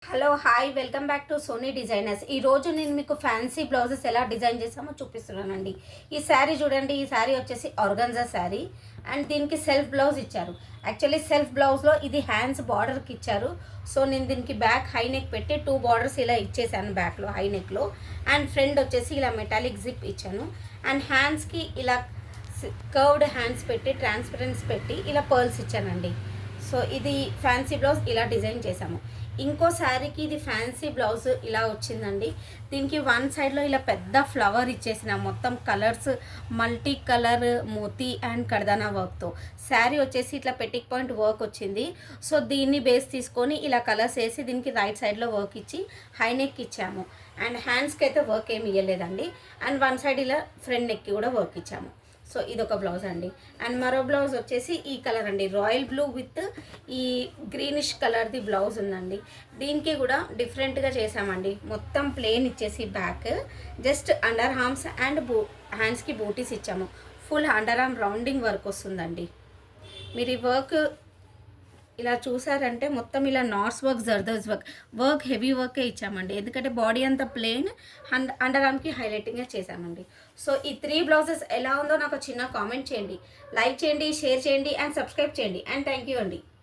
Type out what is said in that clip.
Hello hi welcome back to Sony designers. ఈరోజు నేను మీకు ఫ్యాన్సీ బ్లౌజెస్ ఎలా డిజైన్ చేసామో చూపిస్తున్నానండి. ఈ శారీ చూడండి, ఈ శారీ వచ్చేసి ఆర్గన్జా శారీ అండ్ దీనికి సెల్ఫ్ బ్లౌజ్ ఇచ్చారు. యాక్చువల్లీ సెల్ఫ్ బ్లౌజ్లో ఇది హ్యాండ్స్ బార్డర్కి ఇచ్చారు. సో నేను దీనికి బ్యాక్ హై నెక్ పెట్టి 2 బార్డర్స్ ఇలా ఇచ్చేసాను బ్యాక్లో హై నెక్లో. అండ్ ఫ్రంట్ వచ్చేసి ఇలా మెటాలిక్ జిప్ ఇచ్చాను. అండ్ హ్యాండ్స్కి ఇలా కర్వ్డ్ హ్యాండ్స్ పెట్టి ట్రాన్స్పరెన్స్ పెట్టి ఇలా పర్ల్స్ ఇచ్చానండి. సో ఇది ఫ్యాన్సీ బ్లౌజ్ ఇలా డిజైన్ చేసాము. ఇంకో శారీకి ఇది ఫ్యాన్సీ బ్లౌజ్ ఇలా వచ్చిందండి. దీనికి వన్ సైడ్లో ఇలా పెద్ద ఫ్లవర్ ఇచ్చేసిన మొత్తం కలర్స్ మల్టీ కలర్ మోతీ అండ్ కర్దానా వర్క్తో శారీ వచ్చేసి ఇట్లా పెటిక్ పాయింట్ వర్క్ వచ్చింది. సో దీన్ని బేస్ తీసుకొని ఇలా కలర్స్ వేసి దీనికి రైట్ సైడ్లో వర్క్ ఇచ్చి హై నెక్ ఇచ్చాము. అండ్ హ్యాండ్స్కి అయితే వర్క్ ఏమి ఇవ్వలేదండి. అండ్ వన్ సైడ్ ఇలా ఫ్రంట్ నెక్కి కూడా వర్క్ ఇచ్చాము. సో ఇదొక బ్లౌజ్ అండి. అండ్ మరో బ్లౌజ్ వచ్చేసి ఈ కలర్ అండి, రాయల్ బ్లూ విత్ ఈ గ్రీనిష్ కలర్ది బ్లౌజ్ ఉందండి. దీనికి కూడా డిఫరెంట్గా చేసామండి. మొత్తం ప్లెయిన్ ఇచ్చేసి back just under harms and హ్యాండ్స్కి బూటీస్ ఇచ్చాము. Full under arm rounding work వస్తుందండి. మీరు ఈ వర్క్ ఇలా చూసారంటే మొత్తం ఇలా నాట్స్ వర్క్ జర్దోజ్ వర్క్ హెవీ వర్కే ఇచ్చామండి. ఎందుకంటే బాడీ అంతా ప్లెయిన్ అండర్ ఆర్మ్కి హైలైటింగ్గా చేసామండి. సో ఈ 3 బ్లౌజెస్ ఎలా ఉందో నాకు చిన్న కామెంట్ చేయండి, లైక్ చేయండి, షేర్ చేయండి అండ్ సబ్స్క్రైబ్ చేయండి. అండ్ థ్యాంక్ యూ అండి.